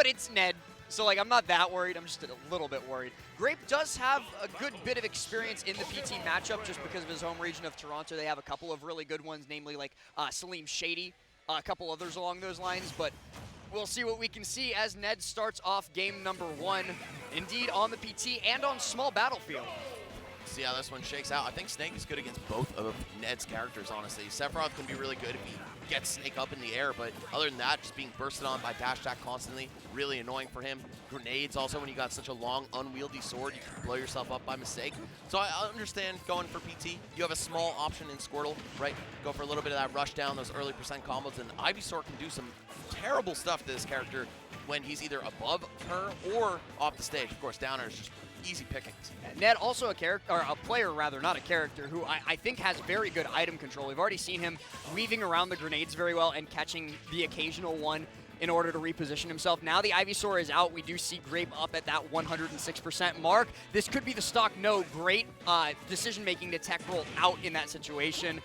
but it's Ned. So, like, I'm not that worried. I'm just a little bit worried. Grape does have a good bit of experience in the PT matchup just because of his home region of Toronto. They have a couple of really good ones, namely, like, Salim Shady, a couple others along those lines. But we'll see what we can see as Ned starts off game number 1, indeed on the PT and on small battlefield. See how this one shakes out. I think Snake is good against both of Ned's characters, honestly. Sephiroth can be really good if he gets Snake up in the air, but other than that, just being bursted on by dash attack constantly, really annoying for him. Grenades also, when you got such a long, unwieldy sword, you can blow yourself up by mistake. So I understand going for PT. You have a small option in Squirtle, right? Go for a little bit of that rush down, those early percent combos, and Ivysaur can do some terrible stuff to this character when he's either above her or off the stage. Of course, down air is just easy pickings. Ned also a character, or a player rather, not a character, who I think has very good item control. We've already seen him weaving around the grenades very well and catching the occasional one in order to reposition himself. Now the Ivysaur is out. We do see Grape up at that 106% mark. This could be the stock no. Great decision-making to tech roll out in that situation.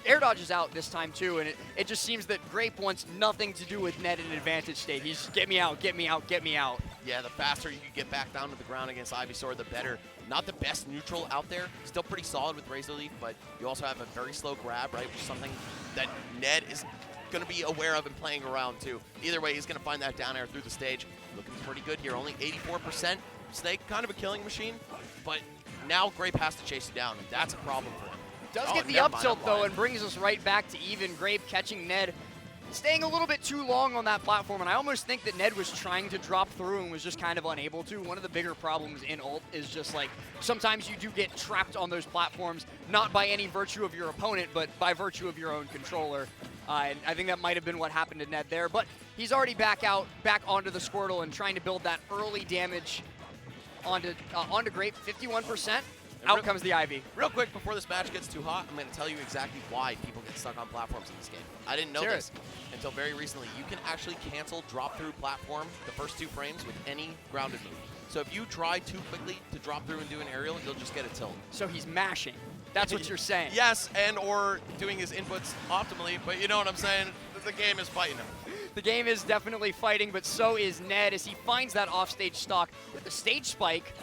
Air dodge is out this time too, and it just seems that Grape wants nothing to do with Ned in advantage state. He's get me out, get me out, get me out. Yeah, the faster you can get back down to the ground against Ivysaur, the better. Not the best neutral out there. Still pretty solid with Razor Leaf, but you also have a very slow grab, right? Which is something that Ned is going to be aware of and playing around too. Either way, he's going to find that down air through the stage. Looking pretty good here, only 84%. Snake, kind of a killing machine, but now Grape has to chase you down, and that's a problem for him. Does get the up tilt though, and brings us right back to even. Grape catching Ned, staying a little bit too long on that platform, and I almost think that Ned was trying to drop through and was just kind of unable to. One of the bigger problems in ult is just like, sometimes you do get trapped on those platforms, not by any virtue of your opponent, but by virtue of your own controller. And I think that might have been what happened to Ned there, but he's already back onto the Squirtle and trying to build that early damage onto Grape, 51%. Out comes the Ivy. Real quick, before this match gets too hot, I'm going to tell you exactly why people get stuck on platforms in this game. I didn't know this until very recently. You can actually cancel drop-through platform the first 2 frames with any grounded move. So if you try too quickly to drop through and do an aerial, you'll just get a tilt. So he's mashing. That's what you're saying. Yes, and or doing his inputs optimally, but you know what I'm saying? The game is fighting him. The game is definitely fighting, but so is Ned as he finds that offstage stock with the stage spike.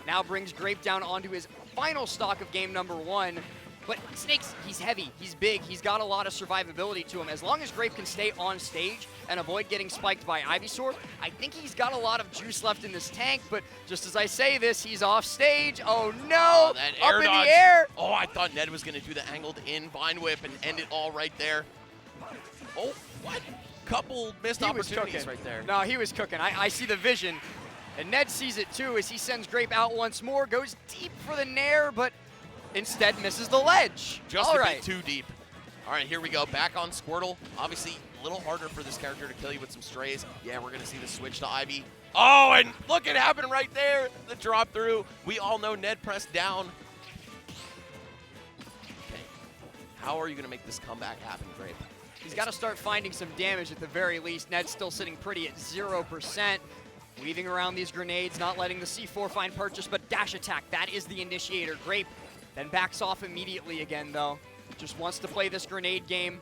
Now brings Grape down onto his final stock of game number 1. But Snake's, he's heavy, he's big, he's got a lot of survivability to him. As long as Grape can stay on stage and avoid getting spiked by Ivysaur, I think he's got a lot of juice left in this tank, but just as I say this, he's off stage. Oh no, that up air in dodge. the air. Oh, I thought Ned was gonna do the angled in Vine Whip and end it all right there. Oh, what? Couple missed opportunities right there. No, he was cooking. I see the vision. And Ned sees it too as he sends Grape out once more, goes deep for the nair, but instead misses the ledge. Just a bit too deep. All right, here we go. Back on Squirtle. Obviously, a little harder for this character to kill you with some strays. Yeah, we're going to see the switch to Ivy. Oh, and look, it happened right there. The drop through. We all know Ned pressed down. Okay. How are you going to make this comeback happen, Grape? He's got to start finding some damage at the very least. Ned's still sitting pretty at 0%. Weaving around these grenades, not letting the C4 find purchase, but dash attack, that is the initiator. Grape then backs off immediately again, though. Just wants to play this grenade game.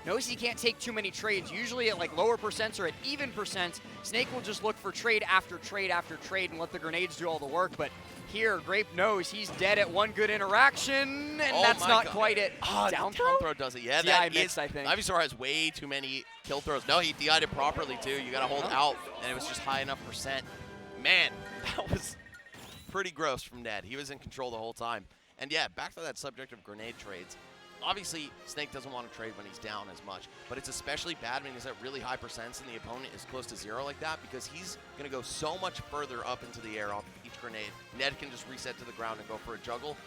Knows he can't take too many trades. Usually at like lower percents or at even percents, Snake will just look for trade after trade after trade and let the grenades do all the work. But here, Grape knows he's dead at one good interaction, and that's not quite it. Down throw does it. Yeah, that missed, I think. Ivysaur has way too many kill throws. No, he DI'd it properly, too. You got to hold out, and it was just high enough percent. Man, that was pretty gross from Ned. He was in control the whole time. And yeah, back to that subject of grenade trades. Obviously, Snake doesn't want to trade when he's down as much, but it's especially bad when he's at really high percents and the opponent is close to 0 like that, because he's going to go so much further up into the air off of each grenade. Ned can just reset to the ground and go for a juggle,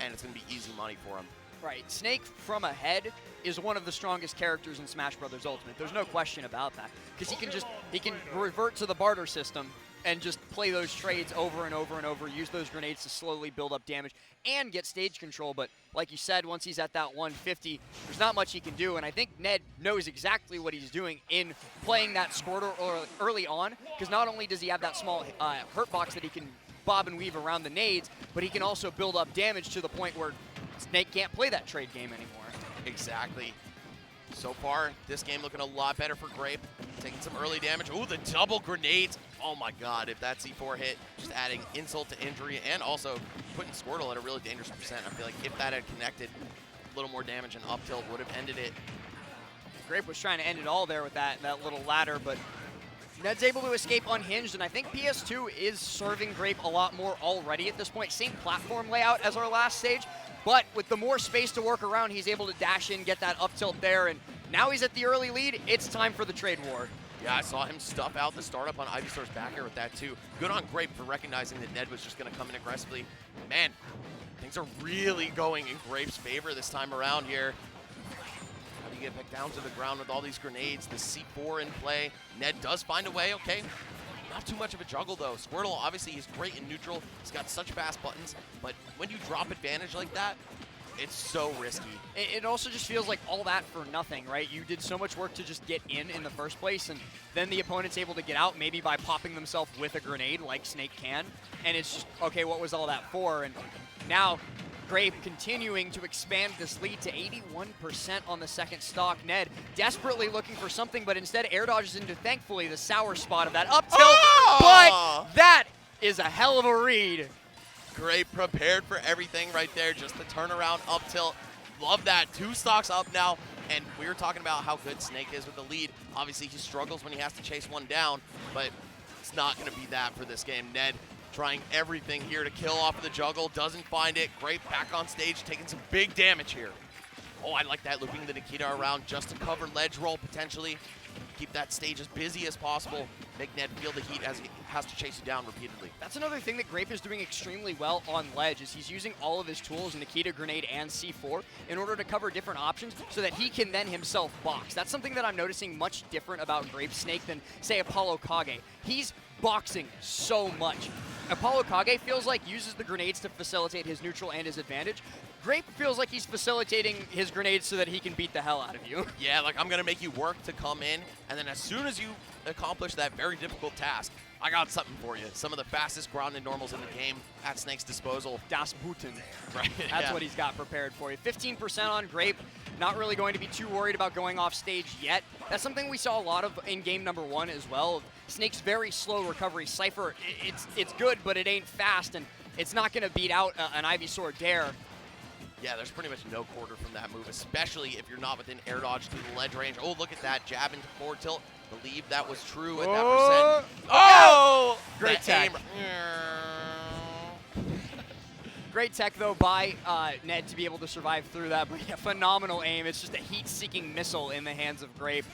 and it's going to be easy money for him. Right, Snake from ahead is one of the strongest characters in Smash Bros. Ultimate. There's no question about that, because he can revert to the barter system and just play those trades over and over and over, use those grenades to slowly build up damage and get stage control. But like you said, once he's at that 150, there's not much he can do. And I think Ned knows exactly what he's doing in playing that Squirtle early on, because not only does he have that small hurt box that he can bob and weave around the nades, but he can also build up damage to the point where Snake can't play that trade game anymore. Exactly. So far, this game looking a lot better for Grape. Taking some early damage. Ooh, the double grenades. Oh my god, if that C4 hit, just adding insult to injury and also putting Squirtle at a really dangerous percent. I feel like if that had connected, a little more damage and up tilt would have ended it. Grape was trying to end it all there with that little ladder, but Ned's able to escape unhinged, and I think PS2 is serving Grape a lot more already at this point. Same platform layout as our last stage, but with the more space to work around, he's able to dash in, get that up tilt there, and now he's at the early lead. It's time for the trade war. Yeah, I saw him stuff out the startup on Ivysaur's back air with that too. Good on Grape for recognizing that Ned was just going to come in aggressively. Man, things are really going in Grape's favor this time around here. How do you get back down to the ground with all these grenades? The C4 in play. Ned does find a way, okay. Not too much of a juggle though. Squirtle, obviously he's great in neutral. He's got such fast buttons, but when you drop advantage like that, it's so risky. It also just feels like all that for nothing, right? You did so much work to just get in the first place, and then the opponent's able to get out maybe by popping themselves with a grenade like Snake can, and it's just, okay, what was all that for? And now Grape continuing to expand this lead to 81% on the second stock. Ned desperately looking for something, but instead air dodges into, thankfully, the sour spot of that up tilt, but that is a hell of a read. Grape prepared for everything right there. Just the turnaround up tilt. Love that. 2 stocks up now. And we were talking about how good Snake is with the lead. Obviously, he struggles when he has to chase one down, but it's not going to be that for this game. Ned trying everything here to kill off of the juggle. Doesn't find it. Grape back on stage, taking some big damage here. Oh, I like that. Looping the Nikita around just to cover ledge roll potentially. Keep that stage as busy as possible. Make Ned feel the heat as he has to chase you down repeatedly. That's another thing that Grape is doing extremely well on ledge, is he's using all of his tools, Nikita, grenade, and C4, in order to cover different options so that he can then himself box. That's something that I'm noticing much different about Grape Snake than, say, Apollo Kage. He's boxing so much. Apollo Kage feels like uses the grenades to facilitate his neutral and his advantage. Grape feels like he's facilitating his grenades so that he can beat the hell out of you. Yeah, like I'm going to make you work to come in, and then as soon as you accomplish that very difficult task, I got something for you. Some of the fastest grounded normals in the game at Snake's disposal. Das Booten. Right. That's what he's got prepared for you. 15% on Grape. Not really going to be too worried about going off stage yet. That's something we saw a lot of in game number 1 as well. Snake's very slow recovery. Cypher, it's good, but it ain't fast, and it's not going to beat out an Ivysaur Dare. Yeah, there's pretty much no quarter from that move, especially if you're not within air dodge to the ledge range. Oh, look at that. Jab into forward tilt. Believe that was true at that percent. Oh! Great tech. Great tech, though, by Ned to be able to survive through that. But yeah, phenomenal aim. It's just a heat-seeking missile in the hands of Grape.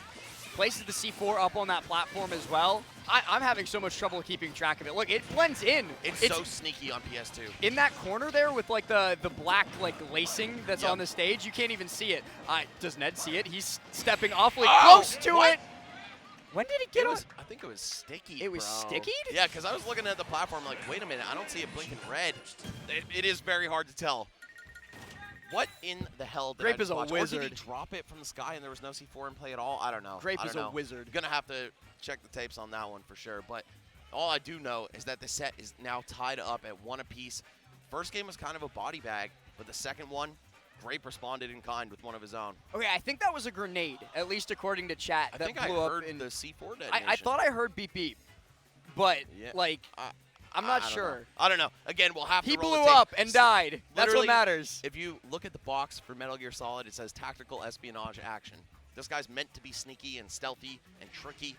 Places the C4 up on that platform as well. I'm having so much trouble keeping track of it. Look, it blends in. It's so sneaky on PS2. In that corner there with like the black like lacing that's on the stage, you can't even see it. Does Ned see it? He's stepping awfully close to it. When did it get on? I think it was sticky. It was stickied? Yeah, because I was looking at the platform like, wait a minute, I don't see it blinking red. It is very hard to tell. What in the hell did Grape I just is a watch? wizard. Or did he drop it from the sky and there was no C4 in play at all? I don't know. Grape is a wizard. Gonna have to check the tapes on that one for sure. But all I do know is that the set is now tied up at 1 apiece. First game was kind of a body bag, but the second one, Grape responded in kind with one of his own. Okay, I think that was a grenade, at least according to chat. I that think blew I up heard in the C4 detonation. I thought I heard beep beep, but Yeah. like I'm not sure. I don't know. Again, we'll have to He roll blew the tape. up and died. That's what Literally, matters. If you look at the box for Metal Gear Solid, it says tactical espionage action. This guy's meant to be sneaky and stealthy and tricky.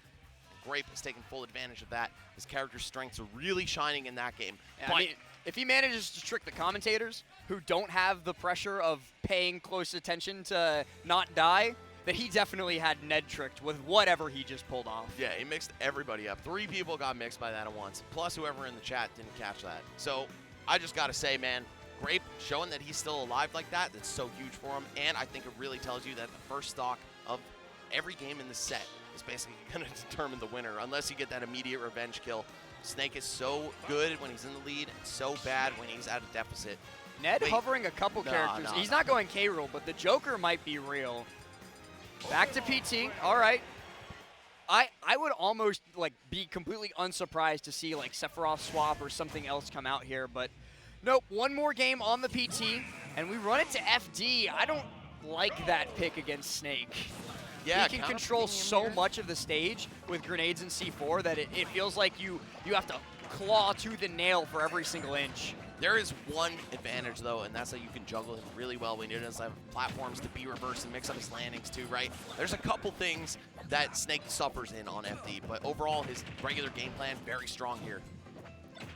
Grape is taking full advantage of that. His character's strengths are really shining in that game. Yeah, I mean, if he manages to trick the commentators who don't have the pressure of paying close attention to not die, then he definitely had Ned tricked with whatever he just pulled off. Yeah, he mixed everybody up. 3 people got mixed by that at once, plus whoever in the chat didn't catch that. So I just got to say, man, Grape showing that he's still alive like that, that's so huge for him. And I think it really tells you that the first stock of every game in the set is basically going to determine the winner, unless you get that immediate revenge kill. Snake is so good when he's in the lead and so bad when he's at a deficit. Ned hovering a couple characters. He's not going K-Rule, but the Joker might be real. Back to PT. All right. I would almost like be completely unsurprised to see like Sephiroth swap or something else come out here, but nope. One more game on the PT, and we run it to FD. I don't like that pick against Snake. Yeah, he can control so much of the stage with grenades and C4 that it feels like you have to claw to the nail for every single inch. There is one advantage, though, and that's that you can juggle him really well when he doesn't have platforms to be reversed and mix up his landings, too, right? There's a couple things that Snake suffers in on FD, but overall, his regular game plan, very strong here.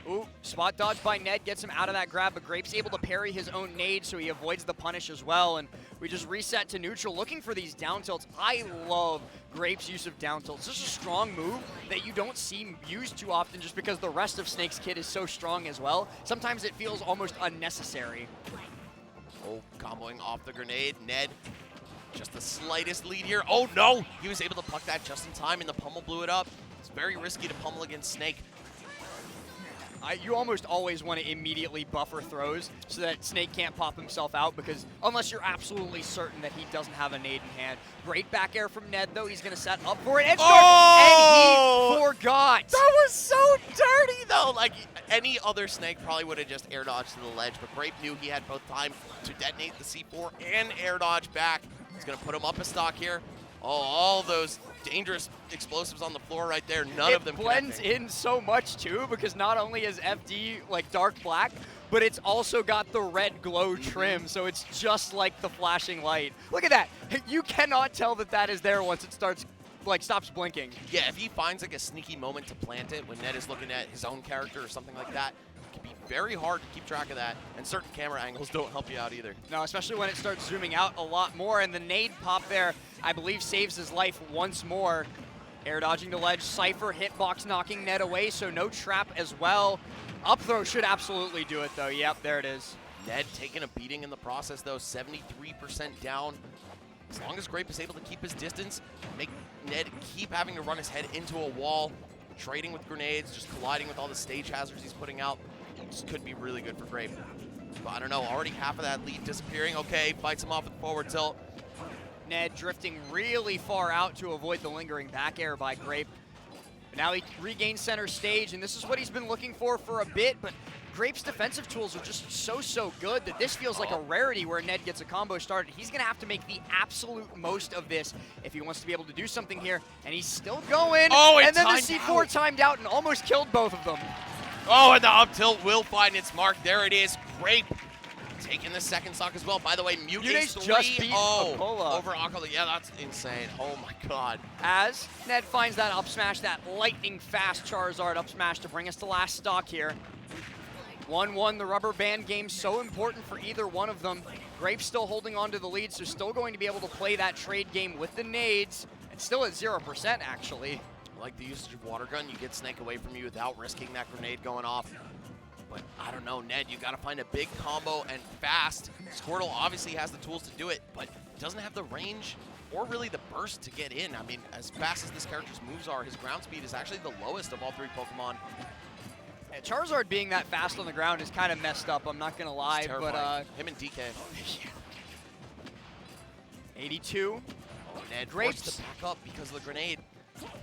Ooh, spot dodge by Ned gets him out of that grab, but Grape's able to parry his own nade, so he avoids the punish as well, and we just reset to neutral, looking for these down tilts. I love Grape's use of down tilts. It's just a strong move that you don't see used too often just because the rest of Snake's kit is so strong as well. Sometimes it feels almost unnecessary. Oh, comboing off the grenade. Ned, just the slightest lead here. Oh, no! He was able to pluck that just in time, and the pummel blew it up. It's very risky to pummel against Snake. You almost always want to immediately buffer throws so that Snake can't pop himself out, because unless you're absolutely certain that he doesn't have a nade in hand. Great back air from Ned, though. He's going to set up for it. Edge guard, and he forgot. That was so dirty, though. Like, any other Snake probably would have just air dodged to the ledge, but Grape knew he had both time to detonate the C4 and air dodge back. He's going to put him up a stock here. Oh, all those dangerous explosives on the floor right there. None of them blends connecting. in so much, too, because not only is FD like dark black, but it's also got the red glow trim, so it's just like the flashing light. Look at that. You cannot tell that that is there once it starts, like, stops blinking. Yeah, if he finds like a sneaky moment to plant it when Ned is looking at his own character or something like that, it can be very hard to keep track of that, and certain camera angles don't help you out either. No, especially when it starts zooming out a lot more, and the nade pop there, I believe, saves his life once more. Air dodging the ledge, Cypher hitbox knocking Ned away, so no trap as well. Up throw should absolutely do it, though. Yep, there it is. Ned taking a beating in the process, though, 73% down. As long as Grape is able to keep his distance, make Ned keep having to run his head into a wall, trading with grenades, just colliding with all the stage hazards he's putting out, this could be really good for Grape. But I don't know, already half of that lead disappearing. Okay, fights him off with the forward tilt. Ned drifting really far out to avoid the lingering back air by Grape. But now he regains center stage, and this is what he's been looking for a bit, but Grape's defensive tools are just so good that this feels like a rarity where Ned gets a combo started. He's going to have to make the absolute most of this if he wants to be able to do something here, and he's still going. Oh, and then the C4 timed out and almost killed both of them. Oh, and the up tilt will find its mark. There it is. Grape taking the second stock as well. By the way, Mutate's 3 just beat Akola. over Akola. Yeah, that's insane. Oh my god. As Ned finds that up smash, that lightning fast Charizard up smash to bring us to last stock here. 1-1, the rubber band game, so important for either one of them. Grape's still holding on to the lead, so still going to be able to play that trade game with the nades, and still at 0% actually. I like the usage of water gun. You get Snake away from you without risking that grenade going off. But I don't know, Ned, you got to find a big combo and fast. Squirtle obviously has the tools to do it, but doesn't have the range or really the burst to get in. I mean, as fast as this character's moves are, his ground speed is actually the lowest of all three Pokemon. Yeah, Charizard being that fast on the ground is kind of messed up, I'm not going to lie. But him and DK. 82. Oh, Ned Grape's forced to back up because of the grenade.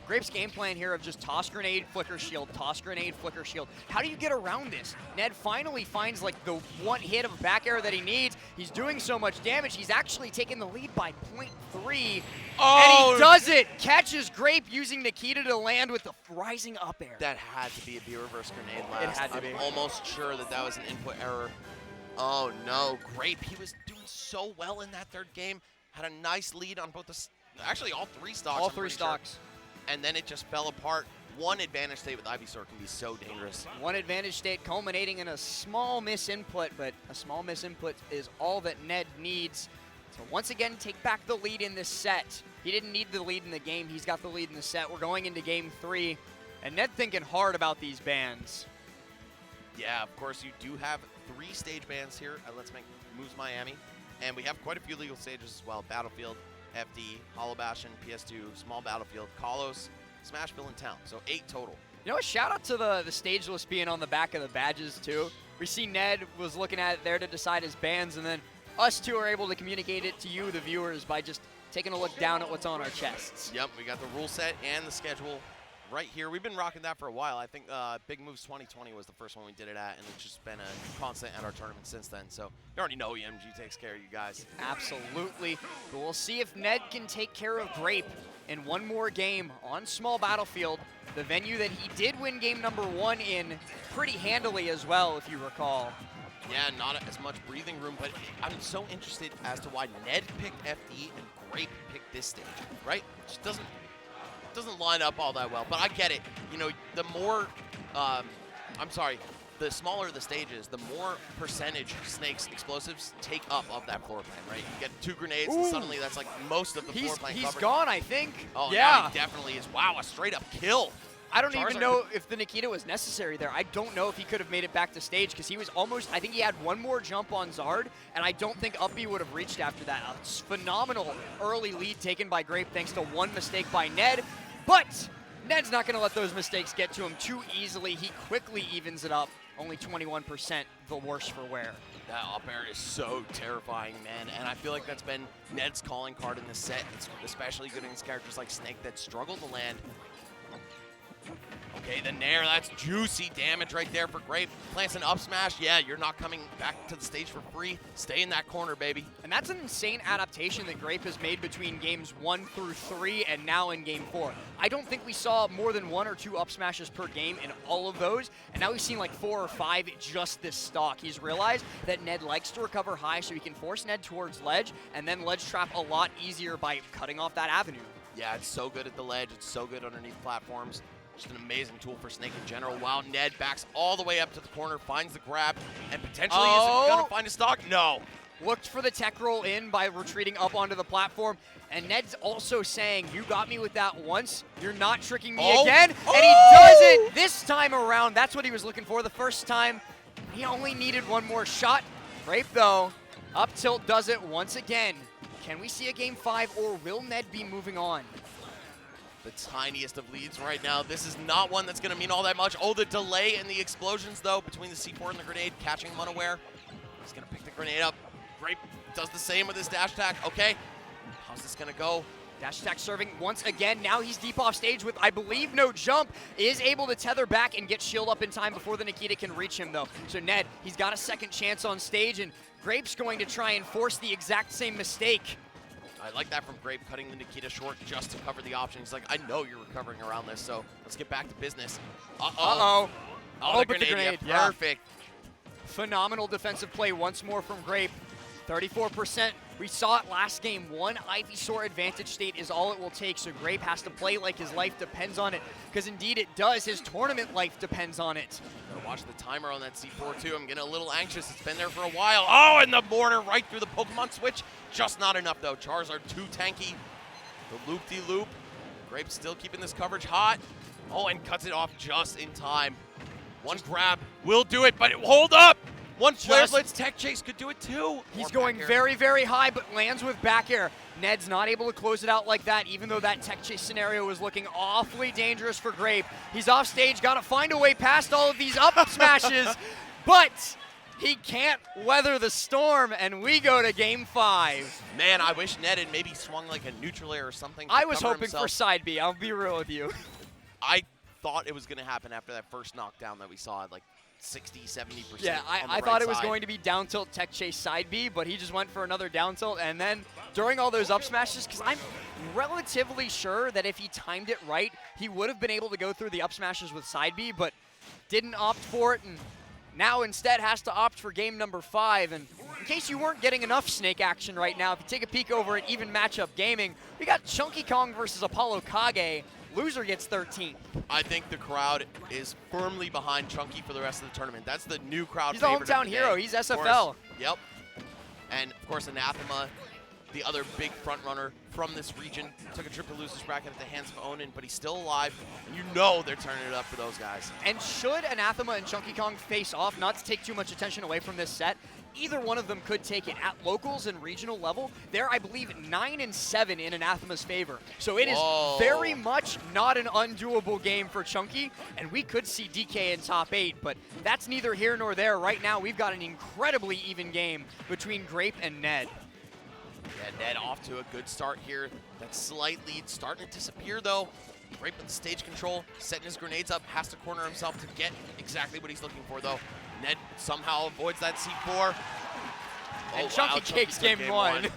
Grape's game plan here of just toss grenade, flicker shield, toss grenade, flicker shield. How do you get around this? Ned finally finds like the one hit of back air that he needs. He's doing so much damage. He's actually taking the lead by 0.3. Oh! And he does it! Catches Grape using Nikita to land with the rising up air. That had to be a B-reverse grenade last. It had to be. I'm almost sure that that was an input error. Oh no, Grape, he was doing so well in that third game. Had a nice lead on both actually all three stocks. All three stocks. Sure. And then it just fell apart. One advantage state with Ivysaur can be so dangerous. One advantage state culminating in a small misinput, but a small misinput is all that Ned needs. So once again, take back the lead in this set. He didn't need the lead in the game. He's got the lead in the set. We're going into game 3. And Ned thinking hard about these bans. Yeah, of course, you do have 3 stage bans here at Let's Make Moves Miami. And we have quite a few legal stages as well. Battlefield, FD, Hollow Bastion, PS2, Small Battlefield, Kalos, Smashville, and Town. So 8 total. You know, a shout out to the stage list being on the back of the badges too. We see Ned was looking at it there to decide his bans, and then us two are able to communicate it to you, the viewers, by just taking a look down at what's on our chests. Yep, we got the rule set and the schedule right here. We've been rocking that for a while. I think Big Moves 2020 was the first one we did it at, and it's just been a constant at our tournament since then. So you already know EMG takes care of you guys. Absolutely. But we'll see if Ned can take care of Grape in one more game on Small Battlefield, the venue that he did win game number 1 in pretty handily as well, if you recall. Yeah, not as much breathing room, but I'm so interested as to why Ned picked FD and Grape picked this stage, right? Just doesn't line up all that well, but I get it. You know, the more, the smaller the stages, the more percentage Snake's explosives take up of that floor plan, right? You get 2 grenades, and suddenly that's like most of the floor plan covered. He's gone, I think. Oh, yeah. Now he definitely is. Wow, a straight-up kill. I don't even know if the Nikita was necessary there. I don't know if he could have made it back to stage because he was almost, I think he had one more jump on Zard, and I don't think Uppy would have reached after that. A phenomenal early lead taken by Grape thanks to one mistake by Ned, but Ned's not going to let those mistakes get to him too easily. He quickly evens it up, only 21%, the worse for wear. That up air is so terrifying, man, and I feel like that's been Ned's calling card in this set. It's especially good against characters like Snake that struggle to land. Okay, the Nair, that's juicy damage right there for Grape. Plants an up smash. Yeah, you're not coming back to the stage for free. Stay in that corner, baby. And that's an insane adaptation that Grape has made between games 1 through 3 and now in game 4. I don't think we saw more than 1 or 2 up smashes per game in all of those, and now we've seen like 4 or 5 just this stock. He's realized that Ned likes to recover high, so he can force Ned towards ledge and then ledge trap a lot easier by cutting off that avenue. Yeah, it's so good at the ledge. It's so good underneath platforms. Just an amazing tool for Snake in general. While Ned backs all the way up to the corner, finds the grab, and potentially is going to find a stock. No. Looked for the tech roll in by retreating up onto the platform. And Ned's also saying, you got me with that once. You're not tricking me again. And he does it this time around. That's what he was looking for the first time. He only needed one more shot. Grape, though, up tilt does it once again. Can we see a game 5, or will Ned be moving on? The tiniest of leads right now. This is not one that's going to mean all that much. Oh, the delay and the explosions, though, between the C4 and the grenade, catching him unaware. He's going to pick the grenade up. Grape does the same with his dash attack. Okay, how's this going to go? Dash attack serving once again. Now he's deep off stage with, I believe, no jump. Is able to tether back and get shield up in time before the Nikita can reach him, though. So Ned, he's got a second chance on stage, and Grape's going to try and force the exact same mistake. I like that from Grape, cutting the Nikita short just to cover the option. He's like, I know you're recovering around this, so let's get back to business. Uh-oh. Oh, the grenade, yeah, perfect. Phenomenal defensive play once more from Grape. 34%. We saw it last game. 1 Ivysaur advantage state is all it will take, so Grape has to play like his life depends on it, because indeed it does. His tournament life depends on it. Watch the timer on that C4 too. I'm getting a little anxious. It's been there for a while. Oh, and the mortar right through the Pokemon switch. Just not enough, though. Charizard too tanky. The loop-de-loop. Grape still keeping this coverage hot. Oh, and cuts it off just in time. One grab will do it, but hold up! One Flare Blitz Tech Chase could do it too. He's going very, very high, but lands with back air. Ned's not able to close it out like that, even though that Tech Chase scenario was looking awfully dangerous for Grape. He's off stage, got to find a way past all of these up smashes, but he can't weather the storm, and we go to game 5. Man, I wish Ned had maybe swung like a neutral air or something. I was hoping for side B, I'll be real with you. I thought it was going to happen after that first knockdown that we saw at like 60, 70%. Yeah, I thought it was going to be down tilt tech chase side B, but he just went for another down tilt. And then during all those up smashes, because I'm relatively sure that if he timed it right, he would have been able to go through the up smashes with side B, but didn't opt for it, and now instead has to opt for game number 5. And in case you weren't getting enough Snake action right now, if you take a peek over at Even Matchup Gaming, we got Chunky Kong versus Apollo Kage. Loser gets 13th. I think the crowd is firmly behind Chunky for the rest of the tournament. That's the new crowd He's the favorite hometown hero. He's SFL. Yep. And, of course, Anathema, the other big front runner from this region, took a trip to losers bracket at the hands of Onin, but he's still alive, and you know they're turning it up for those guys. And should Anathema and Chunky Kong face off, not to take too much attention away from this set, either one of them could take it. At locals and regional level, they're, I believe, 9-7 in Anathema's favor. So it is very much not an undoable game for Chunky, and we could see DK in top 8, but that's neither here nor there. Right now, we've got an incredibly even game between Grape and Ned. Yeah, Ned off to a good start here. That slight lead starting to disappear, though. Grape with the stage control, setting his grenades up, has to corner himself to get exactly what he's looking for, though. Ned somehow avoids that C4. And Chunky Cakes game one.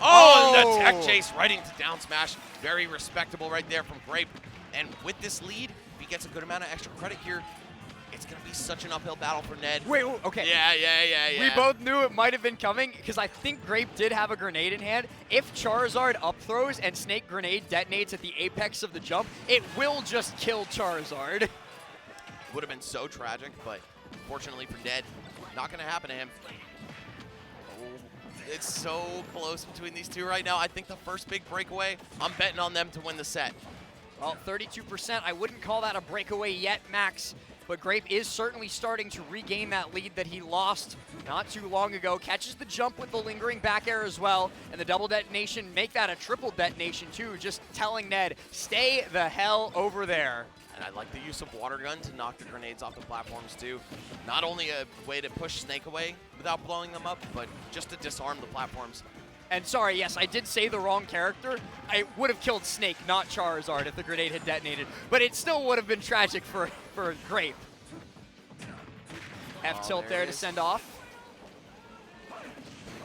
Oh, and the tech chase right into down smash. Very respectable right there from Grape. And with this lead, if he gets a good amount of extra credit here, it's going to be such an uphill battle for Ned. Wait, okay. Yeah. We both knew it might have been coming because I think Grape did have a grenade in hand. If Charizard up throws and Snake grenade detonates at the apex of the jump, it will just kill Charizard. Would have been so tragic, but fortunately for Ned, not going to happen to him. It's so close between these two right now. I think the first big breakaway, I'm betting on them to win the set. Well, 32%, I wouldn't call that a breakaway yet, Max. But Grape is certainly starting to regain that lead that he lost not too long ago. Catches the jump with the lingering back air as well. And the double detonation, make that a triple detonation too. Just telling Ned, stay the hell over there. And I like the use of water gun to knock the grenades off the platforms too. Not only a way to push Snake away without blowing them up, but just to disarm the platforms. And sorry, yes, I did say the wrong character. I would have killed Snake, not Charizard, if the grenade had detonated. But it still would have been tragic for Grape. F-tilt there to send off.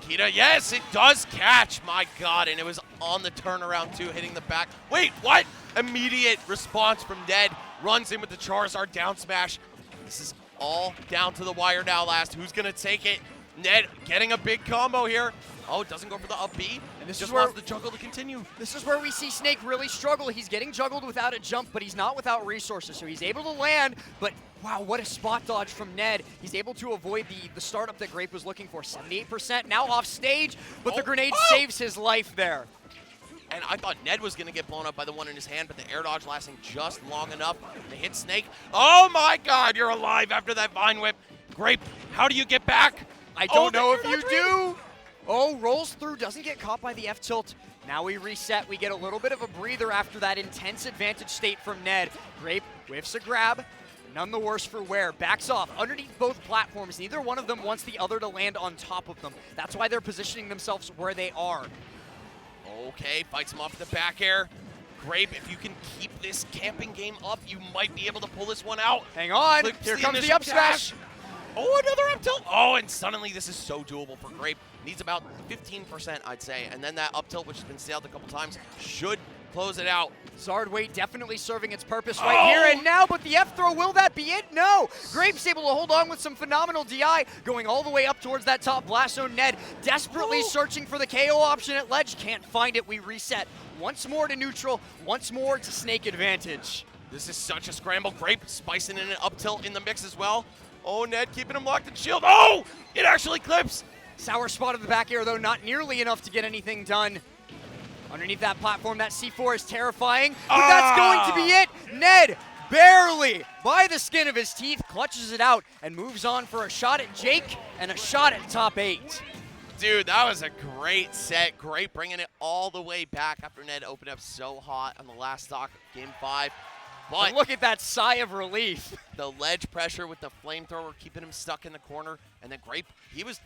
Nikita, yes, it does catch. My God, and it was on the turnaround too, hitting the back. Wait, what? Immediate response from Ned. Runs in with the Charizard down smash. This is all down to the wire now last. Who's going to take it? Ned getting a big combo here. Oh, it doesn't go for the up B. And this just wants the juggle to continue. This is where we see Snake really struggle. He's getting juggled without a jump, but he's not without resources. So he's able to land, but wow, what a spot dodge from Ned. He's able to avoid the startup that Grape was looking for. 78% now off stage, but the grenade saves his life there. And I thought Ned was going to get blown up by the one in his hand, but the air dodge lasting just long enough to hit Snake. Oh my God, you're alive after that Vine Whip. Grape, how do you get back? I don't know if you do. Oh, rolls through, doesn't get caught by the F-tilt. Now we reset, we get a little bit of a breather after that intense advantage state from Ned. Grape whiffs a grab, none the worse for wear. Backs off underneath both platforms. Neither one of them wants the other to land on top of them. That's why they're positioning themselves where they are. Okay, fights him off the back air. Grape, if you can keep this camping game up, you might be able to pull this one out. Hang on, here comes the up smash. Oh, another up tilt. Oh, and suddenly this is so doable for Grape. Needs about 15%, I'd say. And then that up tilt, which has been sailed a couple times, should close it out. Zard weight definitely serving its purpose right here and now, but the F throw, will that be it? No! Grape's able to hold on with some phenomenal DI, going all the way up towards that top blast zone. Ned desperately searching for the KO option at ledge, can't find it. We reset once more to neutral, once more to Snake advantage. This is such a scramble. Grape spicing in an up tilt in the mix as well. Oh, Ned keeping him locked in shield. Oh, it actually clips. Sour spot of the back air, though, not nearly enough to get anything done. Underneath that platform, that C4 is terrifying, but that's going to be it. Ned, barely, by the skin of his teeth, clutches it out and moves on for a shot at Jake and a shot at top 8. Dude, that was a great set. Great bringing it all the way back after Ned opened up so hot on the last stock of Game 5. But look at that sigh of relief. The ledge pressure with the flamethrower keeping him stuck in the corner. And then Grape, he was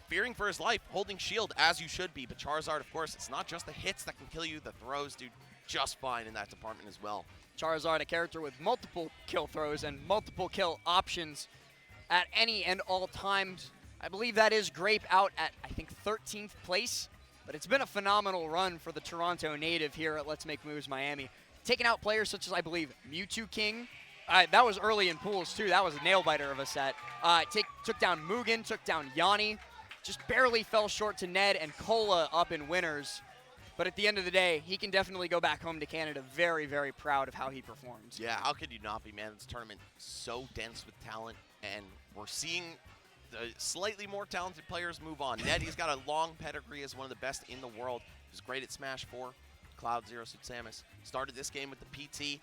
fearing for his life, holding shield as you should be. But Charizard, of course, it's not just the hits that can kill you. The throws do just fine in that department as well. Charizard, a character with multiple kill throws and multiple kill options at any and all times. I believe that is Grape out at, I think, 13th place. But it's been a phenomenal run for the Toronto native here at Let's Make Moves Miami. Taking out players such as, I believe, Mewtwo King. That was early in pools, too. That was a nail-biter of a set. Took down Mugen, took down Yanni. Just barely fell short to Ned and Cola up in winners. But at the end of the day, he can definitely go back home to Canada very, very proud of how he performed. Yeah, how could you not be, man? This tournament so dense with talent, and we're seeing the slightly more talented players move on. Ned, he's got a long pedigree as one of the best in the world. He's great at Smash 4. Cloud, Zero Suit Samus. Started this game with the PT.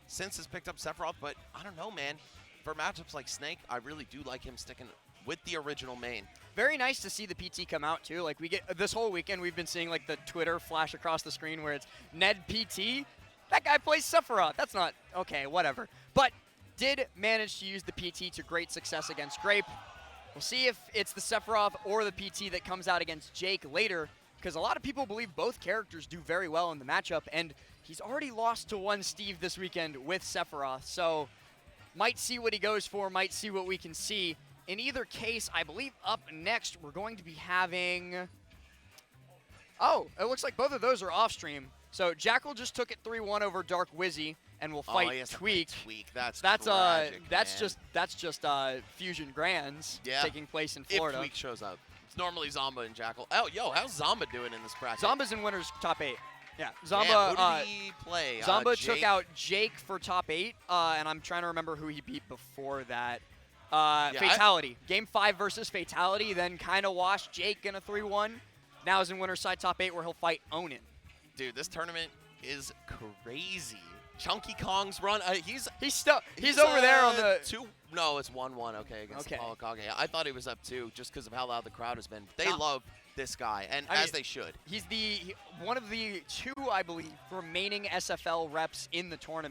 Since has picked up Sephiroth, but I don't know, man. For matchups like Snake, I really do like him sticking with the original main. Very nice to see the PT come out, too. Like, we get this whole weekend, we've been seeing, like, the Twitter flash across the screen where it's Ned PT. That guy plays Sephiroth. That's not, okay, whatever. But did manage to use the PT to great success against Grape. We'll see if it's the Sephiroth or the PT that comes out against Jake later, because a lot of people believe both characters do very well in the matchup, and He's already lost to one Steve this weekend with Sephiroth, so might see what he goes for, might see what we can see. In either case, I believe up next we're going to be having... Oh, it looks like both of those are off-stream. So Jackal just took it 3-1 over Dark Wizzy, and will fight Tweak. That's tragic, man. that's just Fusion Grands taking place in Florida. If Tweak shows up. It's normally Zomba and Jackal. Oh, yo, how's Zomba doing in this bracket? Zomba's in winners top 8. Yeah, Zomba. Zomba. Who did he play? Zomba took out Jake for top 8, and I'm trying to remember who he beat before that. Fatality. Game 5 versus Fatality, then kind of washed Jake in a 3-1. Now is in winner's side top 8 where he'll fight Onin. Dude, this tournament is crazy. Chunky Kong's run. He's over there on the 2. No, it's 1-1. Okay, against Apollo Kage. I thought he was up 2 just because of how loud the crowd has been. They love this guy, and as they should. He's one of the 2, I believe, remaining SFL reps in the tournament.